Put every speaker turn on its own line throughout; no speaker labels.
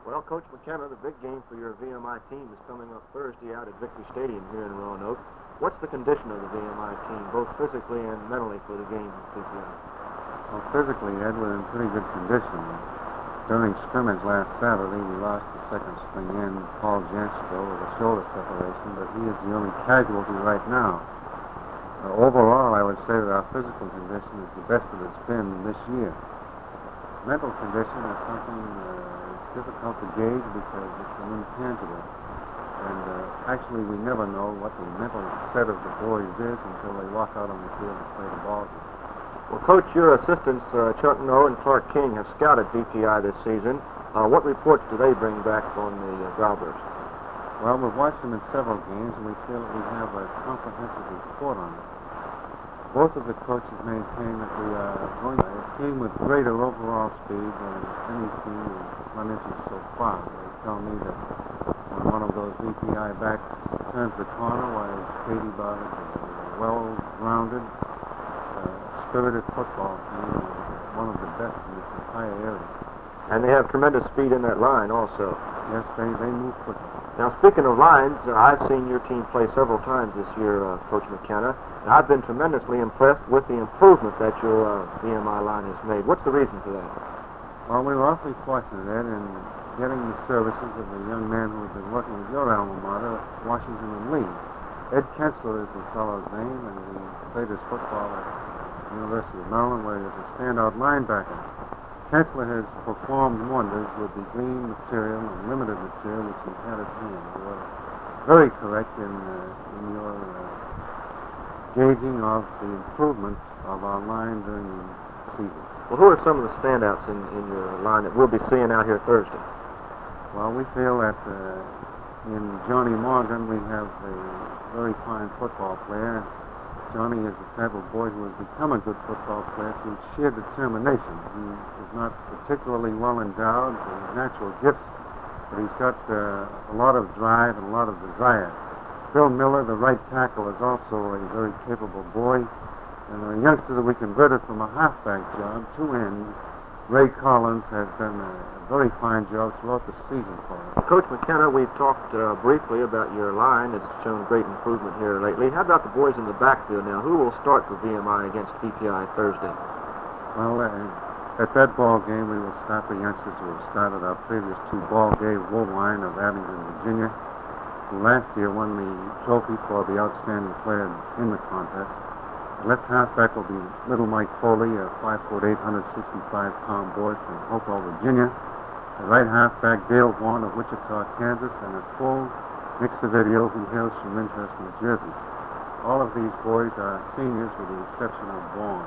Well, Coach McKenna, the big game for your VMI team is coming up Thursday out at Victory Stadium here in Roanoke. What's the condition of the VMI team, both physically and mentally, for the game in PPI?
Well, physically, Ed, we're in pretty good condition. During scrimmage last Saturday, we lost the second string in, Paul Jansico, with a shoulder separation, but he is the only casualty right now. Overall, I would say that our physical condition is the best that it's been this year. Mental condition is something it's difficult to gauge because it's an intangible. And actually, we never know what the mental set of the boys is until they walk out on the field and play the ball game.
Well, Coach, your assistants, Chuck Noe and Clark King, have scouted VPI this season. What reports do they bring back on the Growlers?
Well, we've watched them in several games, and we feel that we have a comprehensive report on them. Both of the coaches maintain that we are going to a team with greater overall speed than any team we've run into so far. They tell me that when one of those VPI backs turns the corner, why it's Katie Bard is a well-rounded, spirited football team, and one of the best in this entire area.
And they have tremendous speed in that line also.
Yes, they move quickly.
Now, speaking of lines, I've seen your team play several times this year, Coach McKenna, and I've been tremendously impressed with the improvement that your VMI line has made. What's the reason for that?
Well, we were awfully fortunate, Ed, in getting the services of a young man who had been working with your alma mater, Washington and Lee. Ed Kensler is the fellow's name, and he played his football at the University of Maryland, where he was a standout linebacker. Kensler has performed wonders with the green material and limited material which he had at hand. You were very correct in your gauging of the improvement of our line during the season.
Well, who are some of the standouts in your line that we'll be seeing out here Thursday?
Well, we feel that in Johnny Morgan we have a very fine football player. Johnny is the type of boy who has become a good football player through sheer determination. He is not particularly well endowed with natural gifts, but he's got a lot of drive and a lot of desire. Bill Miller, the right tackle, is also a very capable boy. And a youngster that we converted from a halfback job to end, Ray Collins, has done a very fine job throughout the season for us.
Coach McKenna, we've talked briefly about your line. It's shown great improvement here lately. How about the boys in the backfield now? Who will start for VMI against PPI Thursday?
Well, at that ball game, we will start the youngsters who have started our previous two ball game line of Abingdon, Virginia, who last year won the trophy for the outstanding player in the contest. Left halfback will be little Mike Foley, a 5'8", 165-pound boy from Hopewell, Virginia. The right halfback, Dale Vaughn of Wichita, Kansas, and a full Nick Savidio, who hails from Lyndhurst, New Jersey. All of these boys are seniors with the exception of Vaughn.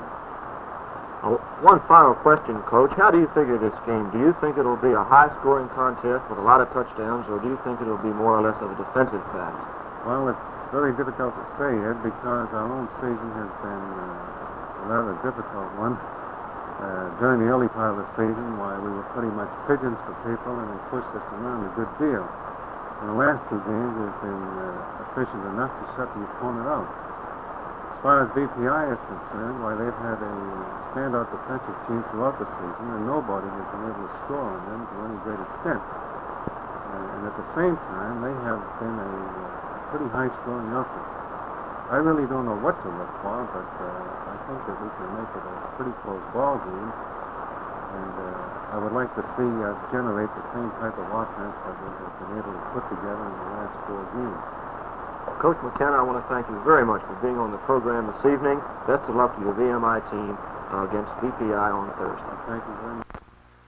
One final question, Coach. How do you figure this game? Do you think it'll be a high-scoring contest with a lot of touchdowns, or do you think it'll be more or less of a defensive pass?
Well, it's very difficult to say, Ed, because our own season has been a rather difficult one. During the early part of the season, why we were pretty much pigeons for people, and they pushed us around a good deal. In the last two games, we've been efficient enough to shut the opponent out. As far as VPI is concerned, why they've had a standout defensive team throughout the season, and nobody has been able to score on them to any great extent. And at the same time, they have been a pretty high-scoring outfit. I really don't know what to look for, but I think that we can make it a pretty close ball game. And I would like to see us generate the same type of offense that we have been able to put together in the last 4 games.
Coach McKenna, I want to thank you very much for being on the program this evening. Best of luck to your VMI team against VPI on Thursday.
Thank you very much.